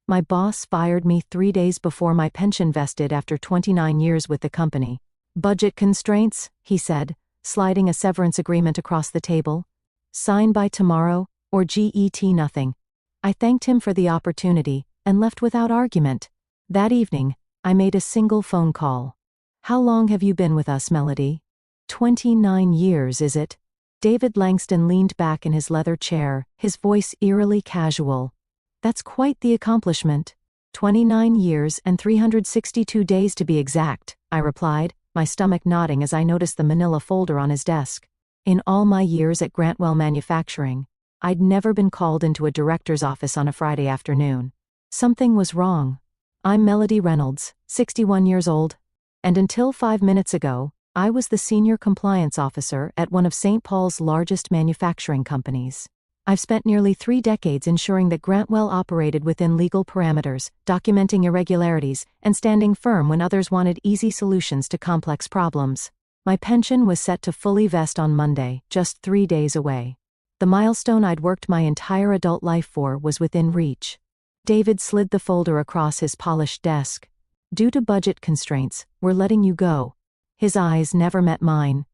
My boss fired me 3 days before my pension vested after 29 years with the company. Budget constraints, he said, sliding a severance agreement across the table. Sign by tomorrow, or get nothing. I thanked him for the opportunity, and left without argument. That evening, I made a single phone call. How long have you been with us, Melody? 29 years, is it? David Langston leaned back in his leather chair, his voice eerily casual. That's quite the accomplishment. 29 years and 362 days to be exact, I replied, my stomach nodding as I noticed the manila folder on his desk. In all my years at Grantwell Manufacturing, I'd never been called into a director's office on a Friday afternoon. Something was wrong. I'm Melody Reynolds, 61 years old, and until 5 minutes ago, I was the senior compliance officer at one of St. Paul's largest manufacturing companies. I've spent nearly 3 decades ensuring that Grantwell operated within legal parameters, documenting irregularities, and standing firm when others wanted easy solutions to complex problems. My pension was set to fully vest on Monday, just 3 days away. The milestone I'd worked my entire adult life for was within reach. David slid the folder across his polished desk. Due to budget constraints, we're letting you go. His eyes never met mine.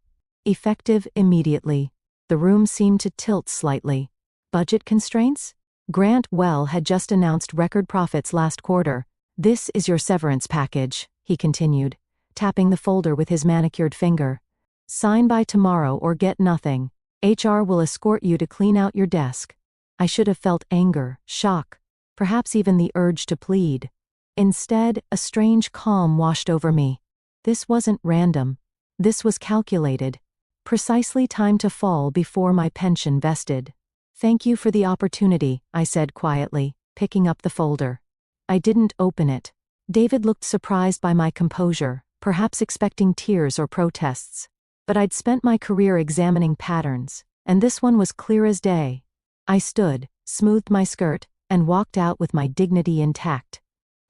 Effective immediately. The room seemed to tilt slightly. Budget constraints? Grantwell had just announced record profits last quarter. This is your severance package, he continued, tapping the folder with his manicured finger. Sign by tomorrow or get nothing. HR will escort you to clean out your desk. I should have felt anger, shock, perhaps even the urge to plead. Instead, a strange calm washed over me. This wasn't random. This was calculated. Precisely time to fall before my pension vested. Thank you for the opportunity, I said quietly, picking up the folder. I didn't open it. David looked surprised by my composure, perhaps expecting tears or protests. But I'd spent my career examining patterns, and this one was clear as day. I stood, smoothed my skirt, and walked out with my dignity intact.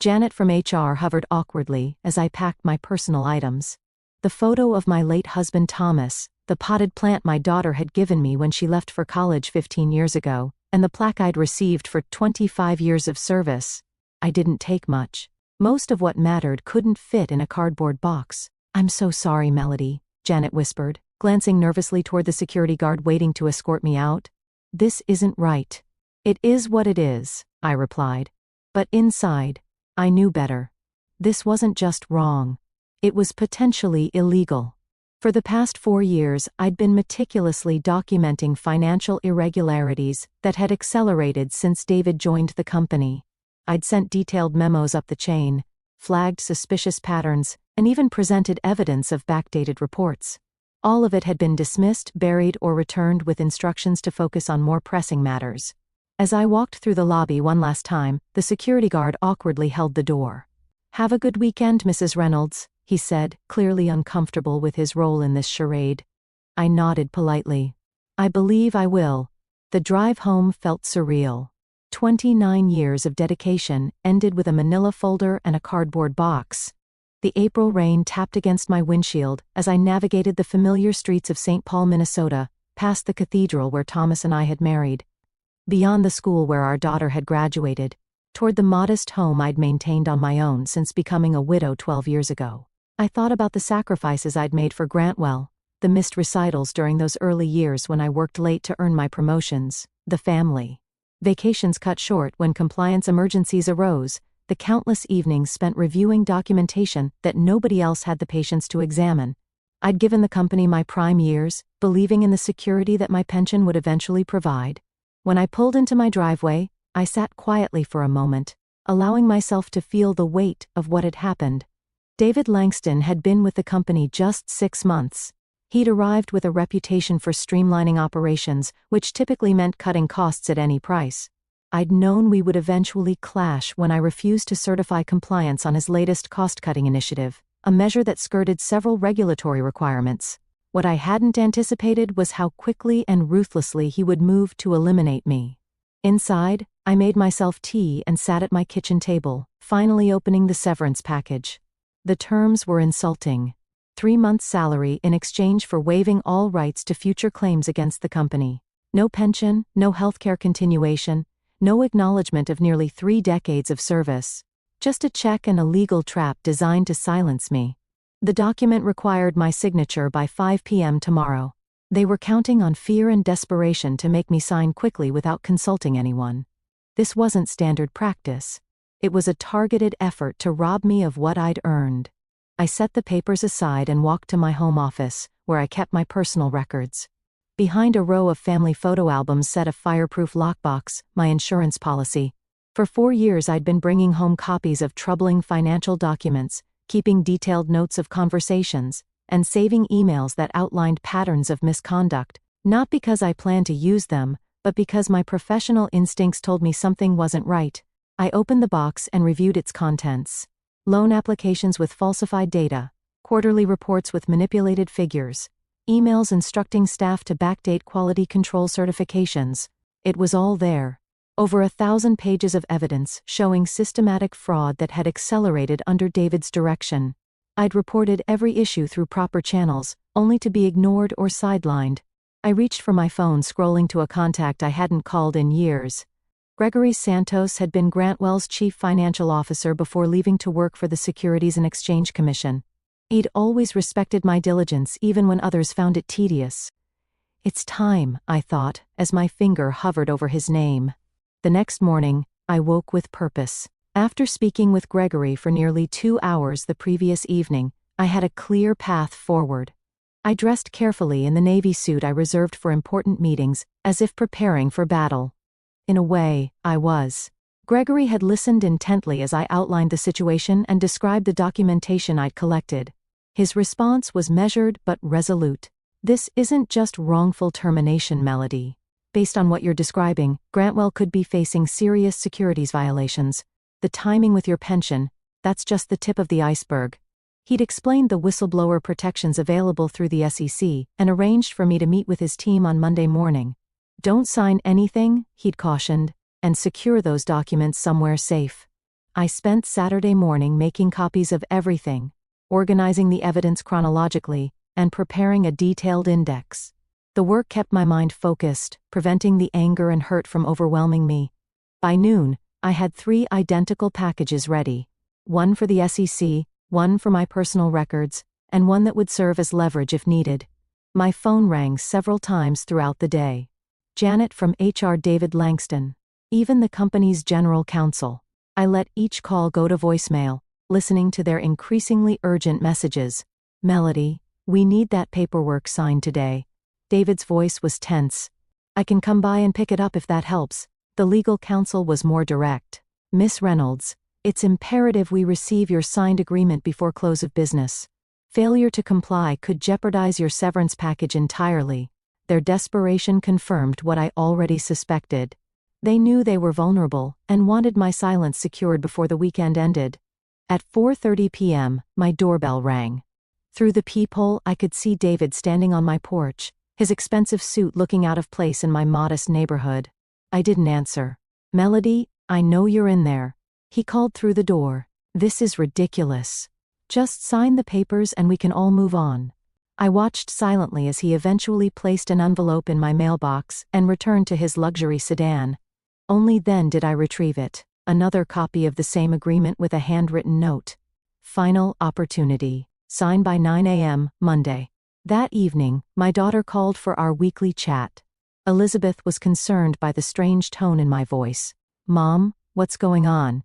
Janet from HR hovered awkwardly as I packed my personal items. The photo of my late husband Thomas, the potted plant my daughter had given me when she left for college 15 years ago, and the plaque I'd received for 25 years of service. I didn't take much. Most of what mattered couldn't fit in a cardboard box. I'm so sorry, Melody, Janet whispered, glancing nervously toward the security guard waiting to escort me out. This isn't right. It is what it is, I replied. But inside, I knew better. This wasn't just wrong. It was potentially illegal. For the past 4 years, I'd been meticulously documenting financial irregularities that had accelerated since David joined the company. I'd sent detailed memos up the chain, flagged suspicious patterns, and even presented evidence of backdated reports. All of it had been dismissed, buried, or returned with instructions to focus on more pressing matters. As I walked through the lobby one last time, the security guard awkwardly held the door. Have a good weekend, Mrs. Reynolds, he said, clearly uncomfortable with his role in this charade. I nodded politely. I believe I will. The drive home felt surreal. 29 years of dedication ended with a manila folder and a cardboard box. The April rain tapped against my windshield as I navigated the familiar streets of St. Paul, Minnesota, past the cathedral where Thomas and I had married. Beyond the school where our daughter had graduated, toward the modest home I'd maintained on my own since becoming a widow 12 years ago. I thought about the sacrifices I'd made for Grantwell, the missed recitals during those early years when I worked late to earn my promotions, the family. Vacations cut short when compliance emergencies arose, the countless evenings spent reviewing documentation that nobody else had the patience to examine. I'd given the company my prime years, believing in the security that my pension would eventually provide. When I pulled into my driveway, I sat quietly for a moment, allowing myself to feel the weight of what had happened. David Langston had been with the company just 6 months. He'd arrived with a reputation for streamlining operations, which typically meant cutting costs at any price. I'd known we would eventually clash when I refused to certify compliance on his latest cost-cutting initiative, a measure that skirted several regulatory requirements. What I hadn't anticipated was how quickly and ruthlessly he would move to eliminate me. Inside, I made myself tea and sat at my kitchen table, finally opening the severance package. The terms were insulting. 3 months' salary in exchange for waiving all rights to future claims against the company. No pension, no healthcare continuation, No acknowledgement of nearly 3 decades of service. Just a check and a legal trap designed to silence me. The document required my signature by 5 p.m. tomorrow. They were counting on fear and desperation to make me sign quickly without consulting anyone. This wasn't standard practice. It was a targeted effort to rob me of what I'd earned. I set the papers aside and walked to my home office, where I kept my personal records. Behind a row of family photo albums set a fireproof lockbox, my insurance policy. For 4 years I'd been bringing home copies of troubling financial documents, keeping detailed notes of conversations, and saving emails that outlined patterns of misconduct, not because I planned to use them, but because my professional instincts told me something wasn't right. I opened the box and reviewed its contents. Loan applications with falsified data, quarterly reports with manipulated figures, emails instructing staff to backdate quality control certifications. It was all there. Over 1,000 pages of evidence showing systematic fraud that had accelerated under David's direction. I'd reported every issue through proper channels, only to be ignored or sidelined. I reached for my phone, scrolling to a contact I hadn't called in years. Gregory Santos had been Grantwell's chief financial officer before leaving to work for the Securities and Exchange Commission. He'd always respected my diligence even when others found it tedious. It's time, I thought, as my finger hovered over his name. The next morning, I woke with purpose. After speaking with Gregory for nearly 2 hours the previous evening, I had a clear path forward. I dressed carefully in the navy suit I reserved for important meetings, as if preparing for battle. In a way, I was. Gregory had listened intently as I outlined the situation and described the documentation I'd collected. His response was measured but resolute. "This isn't just wrongful termination, Melody. Based on what you're describing, Grantwell could be facing serious securities violations. The timing with your pension, that's just the tip of the iceberg." He'd explained the whistleblower protections available through the SEC and arranged for me to meet with his team on Monday morning. "Don't sign anything," he'd cautioned, "and secure those documents somewhere safe." I spent Saturday morning making copies of everything, organizing the evidence chronologically, and preparing a detailed index. The work kept my mind focused, preventing the anger and hurt from overwhelming me. By noon, I had 3 identical packages ready. One for the SEC, one for my personal records, and one that would serve as leverage if needed. My phone rang several times throughout the day. Janet from HR, David Langston, even the company's general counsel. I let each call go to voicemail, listening to their increasingly urgent messages. "Melody, we need that paperwork signed today." David's voice was tense. "I can come by and pick it up if that helps." The legal counsel was more direct. "Miss Reynolds, it's imperative we receive your signed agreement before close of business. Failure to comply could jeopardize your severance package entirely." Their desperation confirmed what I already suspected. They knew they were vulnerable and wanted my silence secured before the weekend ended. At 4:30 p.m., my doorbell rang. Through the peephole, I could see David standing on my porch, his expensive suit looking out of place in my modest neighborhood. I didn't answer. "Melody, I know you're in there." He called through the door. "This is ridiculous. Just sign the papers and we can all move on." I watched silently as he eventually placed an envelope in my mailbox and returned to his luxury sedan. Only then did I retrieve it, another copy of the same agreement with a handwritten note. "Final opportunity. Signed by 9 a.m., Monday." That evening, my daughter called for our weekly chat. Elizabeth was concerned by the strange tone in my voice. "Mom, what's going on?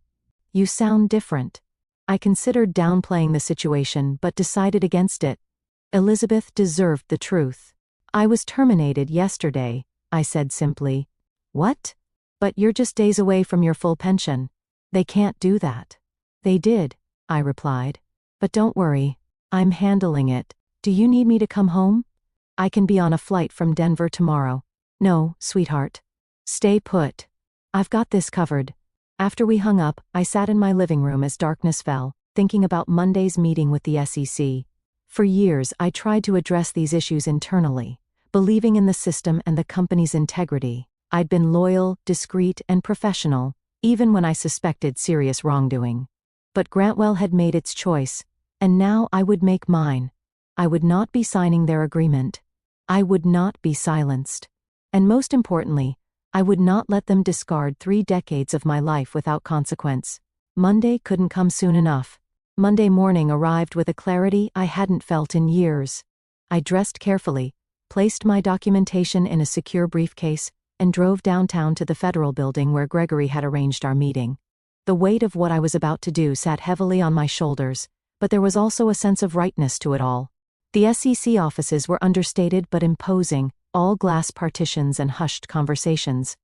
You sound different." I considered downplaying the situation but decided against it. Elizabeth deserved the truth. "I was terminated yesterday," I said simply. "What? But you're just days away from your full pension." "They can't do that." "They did," I replied. "But don't worry. I'm handling it. Do you need me to come home? I can be on a flight from Denver tomorrow." "No, sweetheart. Stay put. I've got this covered." After we hung up, I sat in my living room as darkness fell, thinking about Monday's meeting with the SEC. For years, I tried to address these issues internally, believing in the system and the company's integrity. I'd been loyal, discreet, and professional, even when I suspected serious wrongdoing. But Grantwell had made its choice, and now I would make mine. I would not be signing their agreement. I would not be silenced. And most importantly, I would not let them discard 3 decades of my life without consequence. Monday couldn't come soon enough. Monday morning arrived with a clarity I hadn't felt in years. I dressed carefully, placed my documentation in a secure briefcase, and drove downtown to the Federal Building where Gregory had arranged our meeting. The weight of what I was about to do sat heavily on my shoulders, but there was also a sense of rightness to it all. The SEC offices were understated but imposing, all glass partitions and hushed conversations.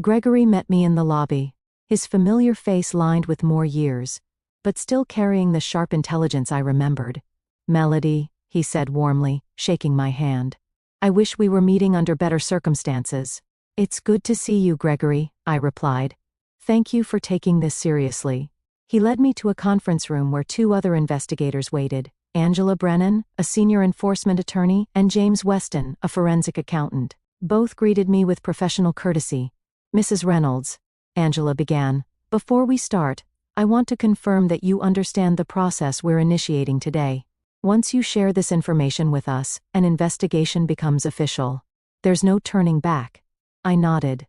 Gregory met me in the lobby, his familiar face lined with more years, but still carrying the sharp intelligence I remembered. "Melody," he said warmly, shaking my hand. "I wish we were meeting under better circumstances." "It's good to see you, Gregory," I replied. "Thank you for taking this seriously." He led me to a conference room where 2 other investigators waited, Angela Brennan, a senior enforcement attorney, and James Weston, a forensic accountant. Both greeted me with professional courtesy. "Mrs. Reynolds," Angela began, "before we start, I want to confirm that you understand the process we're initiating today. Once you share this information with us, an investigation becomes official. There's no turning back." I nodded.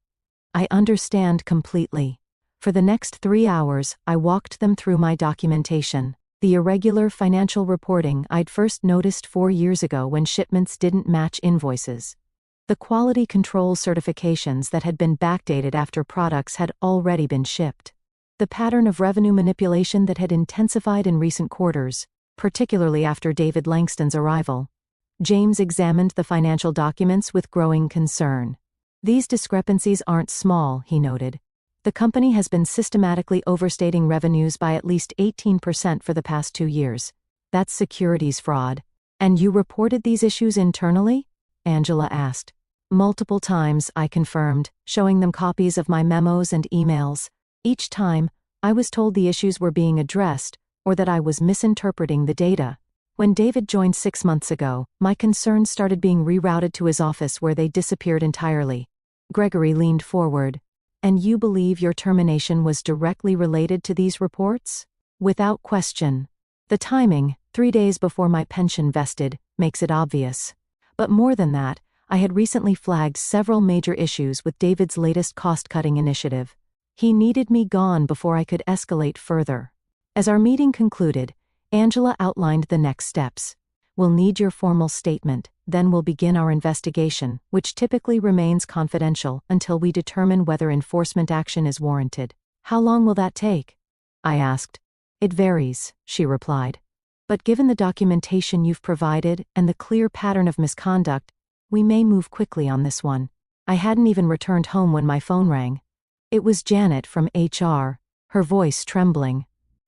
"I understand completely." For the next 3 hours, I walked them through my documentation. The irregular financial reporting I'd first noticed 4 years ago when shipments didn't match invoices. The quality control certifications that had been backdated after products had already been shipped. The pattern of revenue manipulation that had intensified in recent quarters, particularly after David Langston's arrival. James examined the financial documents with growing concern. "These discrepancies aren't small," he noted. "The company has been systematically overstating revenues by at least 18% for the past 2 years. That's securities fraud." "And you reported these issues internally?" Angela asked. "Multiple times," I confirmed, showing them copies of my memos and emails. Each time, I was told the issues were being addressed, or that I was misinterpreting the data. When David joined 6 months ago, my concerns started being rerouted to his office where they disappeared entirely. Gregory leaned forward. "And you believe your termination was directly related to these reports?" "Without question. The timing, 3 days before my pension vested, makes it obvious. But more than that, I had recently flagged several major issues with David's latest cost-cutting initiative. He needed me gone before I could escalate further." As our meeting concluded, Angela outlined the next steps. "We'll need your formal statement, then we'll begin our investigation, which typically remains confidential until we determine whether enforcement action is warranted." "How long will that take?" I asked. "It varies," she replied. "But given the documentation you've provided and the clear pattern of misconduct, we may move quickly on this one." I hadn't even returned home when my phone rang. It was Janet from HR, her voice trembling.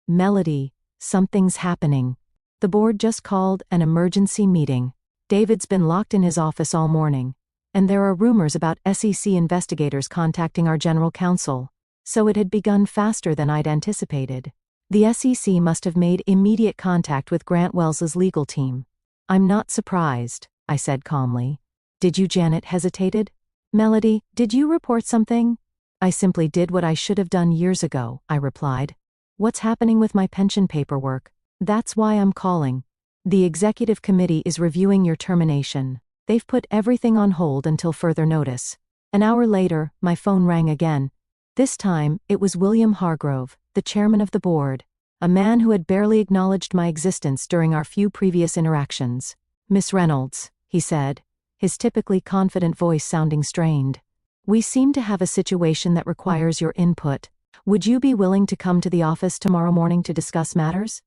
"Melody, something's happening. The board just called an emergency meeting. David's been locked in his office all morning, and there are rumors about SEC investigators contacting our general counsel." So it had begun faster than I'd anticipated. The SEC must have made immediate contact with Grant Wells's legal team. "I'm not surprised," I said calmly. "Did you?" Janet hesitated. "Melody, did you report something?" "I simply did what I should have done years ago," I replied. "What's happening with my pension paperwork?" "That's why I'm calling. The executive committee is reviewing your termination. They've put everything on hold until further notice." An hour later, my phone rang again. This time, it was William Hargrove, the chairman of the board, a man who had barely acknowledged my existence during our few previous interactions. "Miss Reynolds," he said, his typically confident voice sounding strained. "We seem to have a situation that requires your input. Would you be willing to come to the office tomorrow morning to discuss matters?"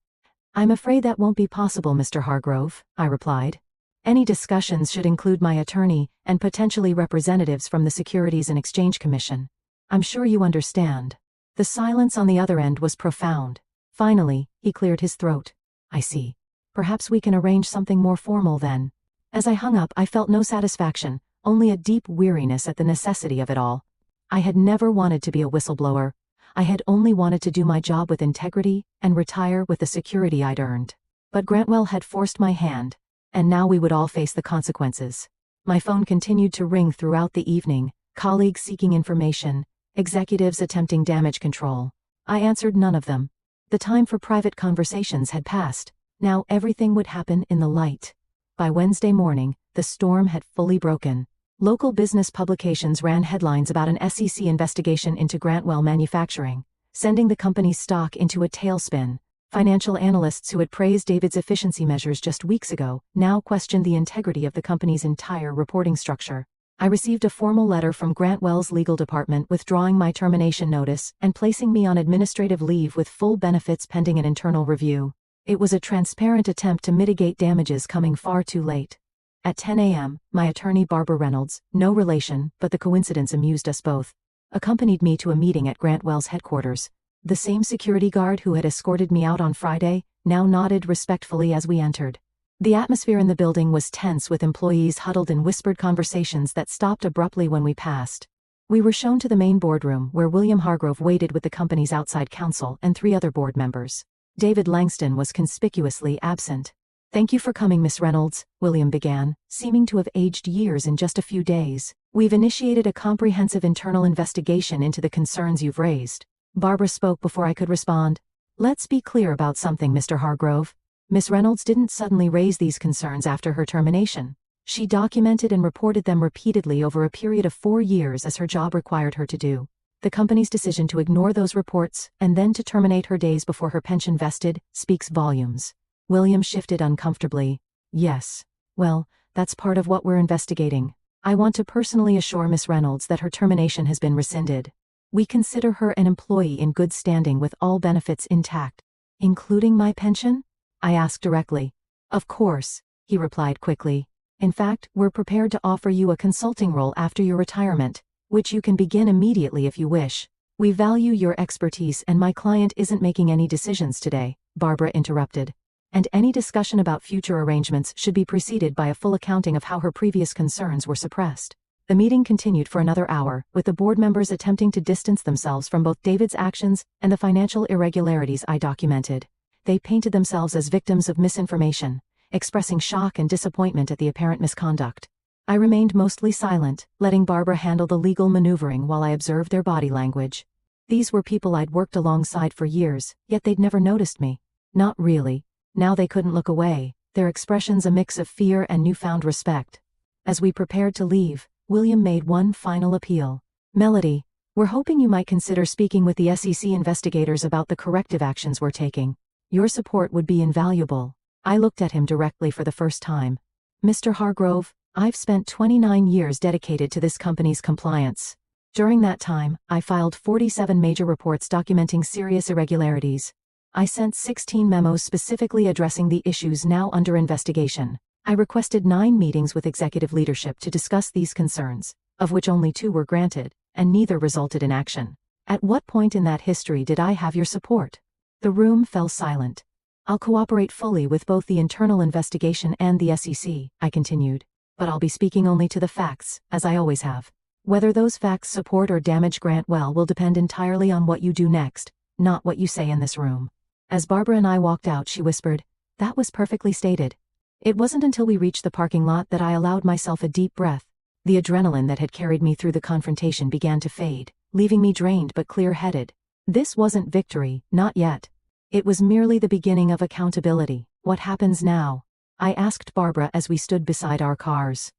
"I'm afraid that won't be possible, Mr. Hargrove," I replied. "Any discussions should include my attorney and potentially representatives from the Securities and Exchange Commission. I'm sure you understand." The silence on the other end was profound. Finally, he cleared his throat. "I see. Perhaps we can arrange something more formal then." As I hung up, I felt no satisfaction, only a deep weariness at the necessity of it all. I had never wanted to be a whistleblower. I had only wanted to do my job with integrity and retire with the security I'd earned. But Grantwell had forced my hand, and now we would all face the consequences. My phone continued to ring throughout the evening, colleagues seeking information, executives attempting damage control. I answered none of them. The time for private conversations had passed. Now everything would happen in the light. By Wednesday morning, the storm had fully broken. Local business publications ran headlines about an SEC investigation into Grantwell Manufacturing, sending the company's stock into a tailspin. Financial analysts who had praised David's efficiency measures just weeks ago now questioned the integrity of the company's entire reporting structure. I received a formal letter from Grantwell's legal department withdrawing my termination notice and placing me on administrative leave with full benefits pending an internal review. It was a transparent attempt to mitigate damages coming far too late. At 10 a.m., my attorney Barbara Reynolds, no relation, but the coincidence amused us both, accompanied me to a meeting at Grantwell's headquarters. The same security guard who had escorted me out on Friday now nodded respectfully as we entered. The atmosphere in the building was tense, with employees huddled in whispered conversations that stopped abruptly when we passed. We were shown to the main boardroom where William Hargrove waited with the company's outside counsel and 3 other board members. David Langston was conspicuously absent. "Thank you for coming, Miss Reynolds," William began, seeming to have aged years in just a few days. "We've initiated a comprehensive internal investigation into the concerns you've raised." Barbara spoke before I could respond. "Let's be clear about something, Mr. Hargrove. Miss Reynolds didn't suddenly raise these concerns after her termination. She documented and reported them repeatedly over a period of 4 years as her job required her to do. The company's decision to ignore those reports and then to terminate her days before her pension vested speaks volumes." William shifted uncomfortably. "Yes. Well, that's part of what we're investigating. I want to personally assure Miss Reynolds that her termination has been rescinded. We consider her an employee in good standing with all benefits intact." "Including my pension?" I asked directly. "Of course," he replied quickly. "In fact, we're prepared to offer you a consulting role after your retirement, which you can begin immediately if you wish. We value your expertise, and my client isn't making any decisions today," Barbara interrupted. "And any discussion about future arrangements should be preceded by a full accounting of how her previous concerns were suppressed." The meeting continued for another hour, with the board members attempting to distance themselves from both David's actions and the financial irregularities I documented. They painted themselves as victims of misinformation, expressing shock and disappointment at the apparent misconduct. I remained mostly silent, letting Barbara handle the legal maneuvering while I observed their body language. These were people I'd worked alongside for years, yet they'd never noticed me. Not really. Now they couldn't look away, their expressions a mix of fear and newfound respect. As we prepared to leave, William made one final appeal. "Melody, we're hoping you might consider speaking with the SEC investigators about the corrective actions we're taking. Your support would be invaluable." I looked at him directly for the first time. "Mr. Hargrove, I've spent 29 years dedicated to this company's compliance. During that time, I filed 47 major reports documenting serious irregularities. I sent 16 memos specifically addressing the issues now under investigation. I requested 9 meetings with executive leadership to discuss these concerns, of which only 2 were granted, and neither resulted in action. At what point in that history did I have your support?" The room fell silent. "I'll cooperate fully with both the internal investigation and the SEC," I continued. "But I'll be speaking only to the facts, as I always have. Whether those facts support or damage Grantwell will depend entirely on what you do next, not what you say in this room." As Barbara and I walked out, she whispered, "That was perfectly stated." It wasn't until we reached the parking lot that I allowed myself a deep breath. The adrenaline that had carried me through the confrontation began to fade, leaving me drained but clear-headed. This wasn't victory, not yet. It was merely the beginning of accountability. "What happens now?" I asked Barbara as we stood beside our cars.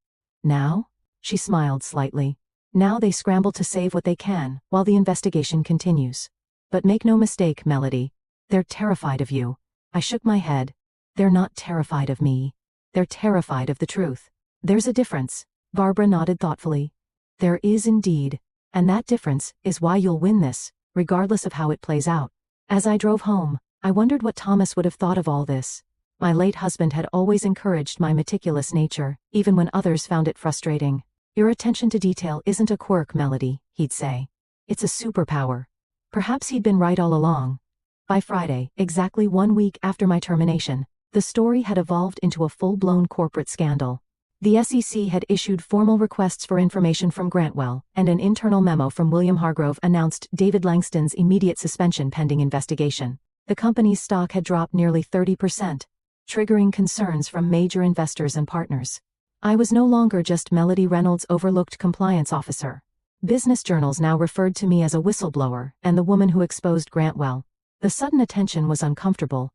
"Now?" She smiled slightly. "Now they scramble to save what they can, while the investigation continues. But make no mistake, Melody. They're terrified of you." I shook my head. "They're not terrified of me. They're terrified of the truth." "There's a difference." Barbara nodded thoughtfully. "There is indeed. And that difference is why you'll win this, regardless of how it plays out." As I drove home, I wondered what Thomas would have thought of all this. My late husband had always encouraged my meticulous nature, even when others found it frustrating. "Your attention to detail isn't a quirk, Melody," he'd say. "It's a superpower." Perhaps he'd been right all along. By Friday, exactly 1 week after my termination, the story had evolved into a full-blown corporate scandal. The SEC had issued formal requests for information from Grantwell, and an internal memo from William Hargrove announced David Langston's immediate suspension pending investigation. The company's stock had dropped nearly 30%, triggering concerns from major investors and partners. I was no longer just Melody Reynolds' overlooked compliance officer. Business journals now referred to me as a whistleblower and the woman who exposed Grantwell. The sudden attention was uncomfortable,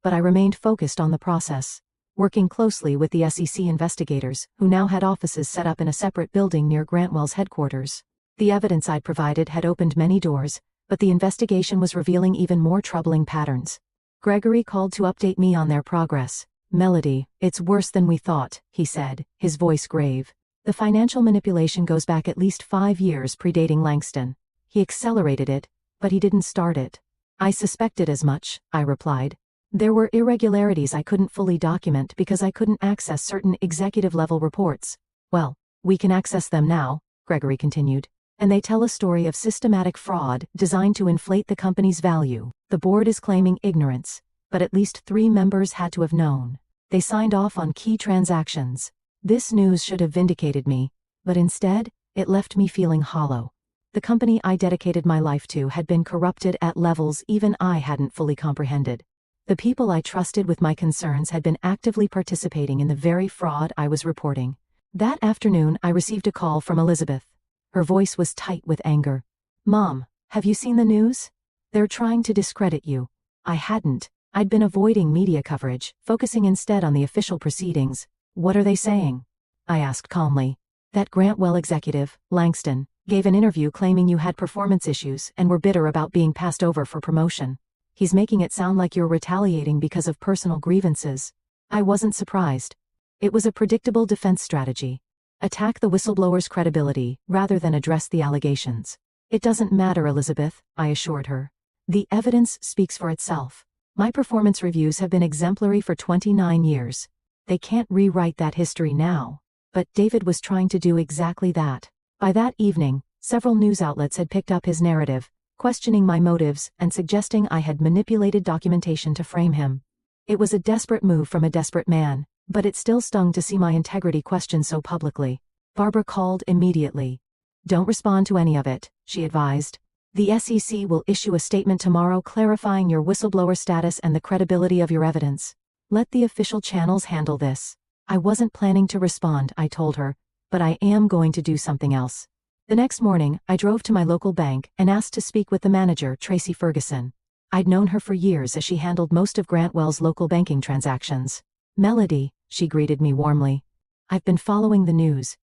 but I remained focused on the process. working closely with the SEC investigators, who now had offices set up in a separate building near Grantwell's headquarters. The evidence I'd provided had opened many doors, but the investigation was revealing even more troubling patterns. Gregory called to update me on their progress. "Melody, it's worse than we thought," he said, his voice grave. "The financial manipulation goes back at least 5 years predating Langston. He accelerated it, but he didn't start it." "I suspected as much," I replied. "There were irregularities I couldn't fully document because I couldn't access certain executive-level reports." "Well, we can access them now," Gregory continued. "And they tell a story of systematic fraud designed to inflate the company's value. The board is claiming ignorance, but at least 3 members had to have known. They signed off on key transactions. This news should have vindicated me, but instead, it left me feeling hollow. The company I dedicated my life to had been corrupted at levels even I hadn't fully comprehended. The people I trusted with my concerns had been actively participating in the very fraud I was reporting." That afternoon, I received a call from Elizabeth. Her voice was tight with anger. "Mom, have you seen the news? They're trying to discredit you." I hadn't. I'd been avoiding media coverage, focusing instead on the official proceedings. "What are they saying?" I asked calmly. "That Grantwell executive, Langston, gave an interview claiming you had performance issues and were bitter about being passed over for promotion. He's making it sound like you're retaliating because of personal grievances." I wasn't surprised. It was a predictable defense strategy. Attack the whistleblower's credibility rather than address the allegations. "It doesn't matter, Elizabeth," I assured her. "The evidence speaks for itself. My performance reviews have been exemplary for 29 years. They can't rewrite that history now." But David was trying to do exactly that. By that evening, several news outlets had picked up his narrative, questioning my motives and suggesting I had manipulated documentation to frame him. It was a desperate move from a desperate man, but it still stung to see my integrity questioned so publicly. Barbara called immediately. "Don't respond to any of it," she advised. "The SEC will issue a statement tomorrow clarifying your whistleblower status and the credibility of your evidence. Let the official channels handle this." I wasn't planning to respond, I told her, but I am going to do something else. The next morning, I drove to my local bank and asked to speak with the manager, Tracy Ferguson. I'd known her for years as she handled most of Grantwell's local banking transactions. "Melody," she greeted me warmly. "I've been following the news.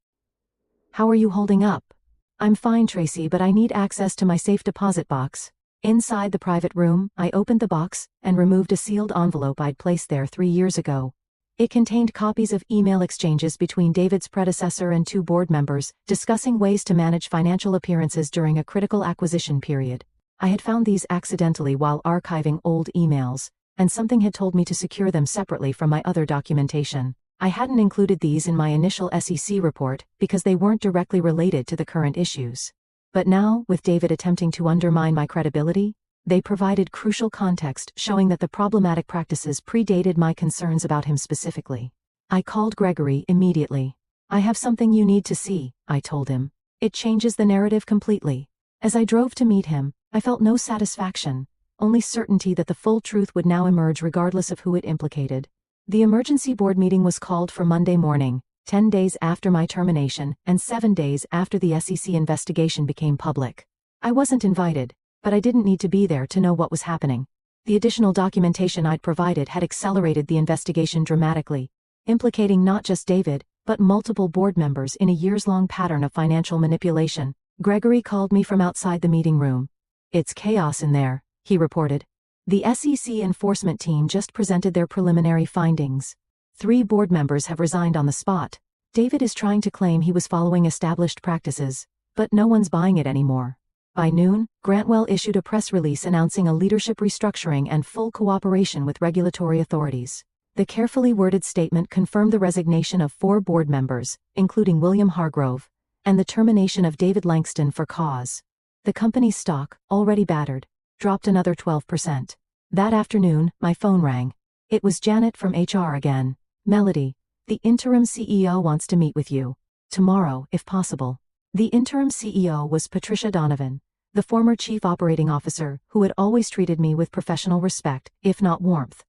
How are you holding up?" "I'm fine, Tracy, but I need access to my safe deposit box." Inside the private room, I opened the box and removed a sealed envelope I'd placed there 3 years ago. It contained copies of email exchanges between David's predecessor and 2 board members, discussing ways to manage financial appearances during a critical acquisition period. I had found these accidentally while archiving old emails, and something had told me to secure them separately from my other documentation. I hadn't included these in my initial SEC report because they weren't directly related to the current issues. But now, with David attempting to undermine my credibility, they provided crucial context showing that the problematic practices predated my concerns about him specifically. I called Gregory immediately. "I have something you need to see," I told him. "It changes the narrative completely." As I drove to meet him, I felt no satisfaction, only certainty that the full truth would now emerge regardless of who it implicated. The emergency board meeting was called for Monday morning, 10 days after my termination and 7 days after the SEC investigation became public. I wasn't invited, but I didn't need to be there to know what was happening. The additional documentation I'd provided had accelerated the investigation dramatically, implicating not just David, but multiple board members in a years-long pattern of financial manipulation. Gregory called me from outside the meeting room. "It's chaos in there," he reported. "The SEC enforcement team just presented their preliminary findings. 3 board members have resigned on the spot. David is trying to claim he was following established practices, but no one's buying it anymore." By noon, Grantwell issued a press release announcing a leadership restructuring and full cooperation with regulatory authorities. The carefully worded statement confirmed the resignation of 4 board members, including William Hargrove, and the termination of David Langston for cause. The company's stock, already battered, dropped another 12%. That afternoon, my phone rang. It was Janet from HR again. "Melody, the interim CEO wants to meet with you. Tomorrow, if possible." The interim CEO was Patricia Donovan, the former chief operating officer who had always treated me with professional respect, if not warmth.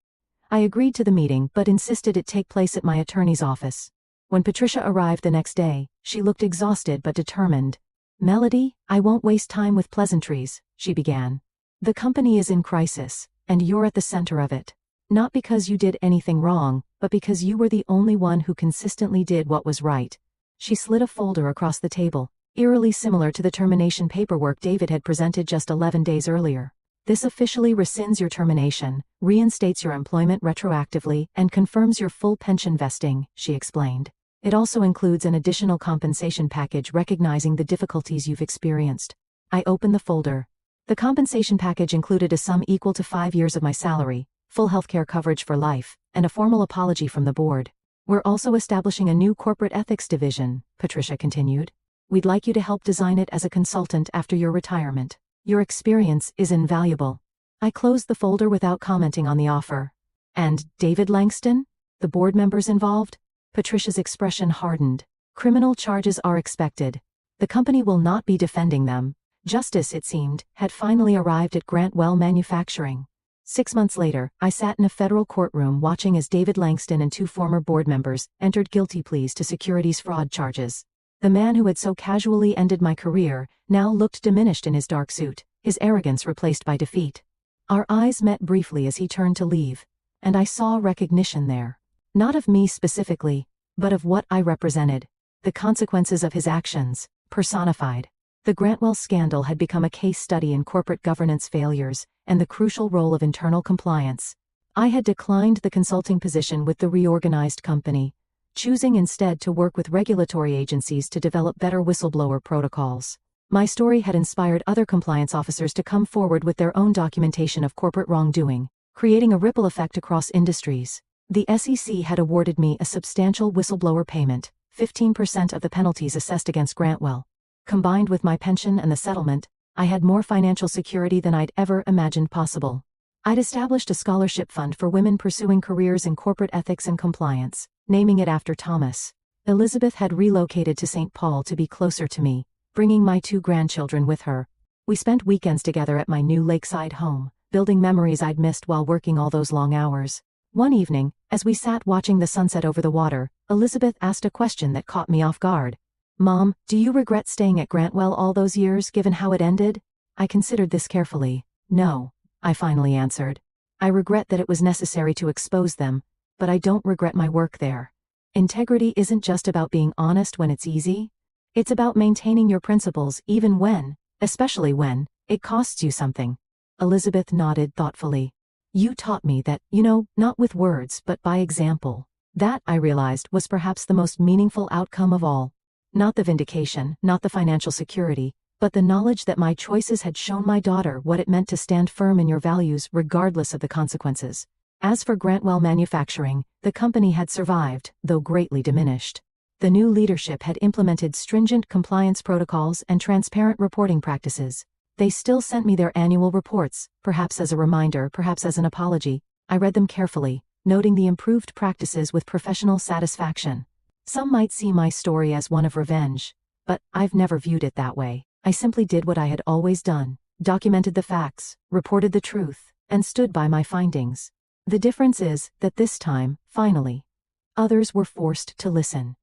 I agreed to the meeting but insisted it take place at my attorney's office. When Patricia arrived the next day, she looked exhausted but determined. "Melody, I won't waste time with pleasantries," she began. "The company is in crisis, and you're at the center of it. Not because you did anything wrong, but because you were the only one who consistently did what was right. She slid a folder across the table, eerily similar to the termination paperwork David had presented just 11 days earlier. This officially rescinds your termination, reinstates your employment retroactively, and confirms your full pension vesting, she explained. It also includes an additional compensation package recognizing the difficulties you've experienced. I opened the folder. The compensation package included a sum equal to 5 years of my salary, full healthcare coverage for life, and a formal apology from the board. We're also establishing a new corporate ethics division, Patricia continued. We'd like you to help design it as a consultant after your retirement. Your experience is invaluable. I closed the folder without commenting on the offer. And David Langston? The board members involved? Patricia's expression hardened. Criminal charges are expected. The company will not be defending them. Justice, it seemed, had finally arrived at Grantwell Manufacturing. 6 months later, I sat in a federal courtroom watching as David Langston and 2 former board members entered guilty pleas to securities fraud charges. The man who had so casually ended my career now looked diminished in his dark suit, his arrogance replaced by defeat. Our eyes met briefly as he turned to leave, and I saw recognition there. Not of me specifically, but of what I represented. The consequences of his actions, personified. The Grantwell scandal had become a case study in corporate governance failures and the crucial role of internal compliance. I had declined the consulting position with the reorganized company, choosing instead to work with regulatory agencies to develop better whistleblower protocols. My story had inspired other compliance officers to come forward with their own documentation of corporate wrongdoing, creating a ripple effect across industries. The SEC had awarded me a substantial whistleblower payment, 15% of the penalties assessed against Grantwell. Combined with my pension and the settlement, I had more financial security than I'd ever imagined possible. I'd established a scholarship fund for women pursuing careers in corporate ethics and compliance, naming it after Thomas. Elizabeth had relocated to St. Paul to be closer to me, bringing my 2 grandchildren with her. We spent weekends together at my new lakeside home, building memories I'd missed while working all those long hours. One evening, as we sat watching the sunset over the water, Elizabeth asked a question that caught me off guard. "Mom, do you regret staying at Grantwell all those years given how it ended?" I considered this carefully. "No," I finally answered. "I regret that it was necessary to expose them, but I don't regret my work there. Integrity isn't just about being honest when it's easy. It's about maintaining your principles even when, especially when, it costs you something." Elizabeth nodded thoughtfully. "You taught me that, not with words but by example." That, I realized, was perhaps the most meaningful outcome of all. Not the vindication, not the financial security, but the knowledge that my choices had shown my daughter what it meant to stand firm in your values regardless of the consequences. As for Grantwell Manufacturing, the company had survived, though greatly diminished. The new leadership had implemented stringent compliance protocols and transparent reporting practices. They still sent me their annual reports, perhaps as a reminder, perhaps as an apology. I read them carefully, noting the improved practices with professional satisfaction. Some might see my story as one of revenge, but I've never viewed it that way. I simply did what I had always done, documented the facts, reported the truth, and stood by my findings. The difference is that this time, finally, others were forced to listen.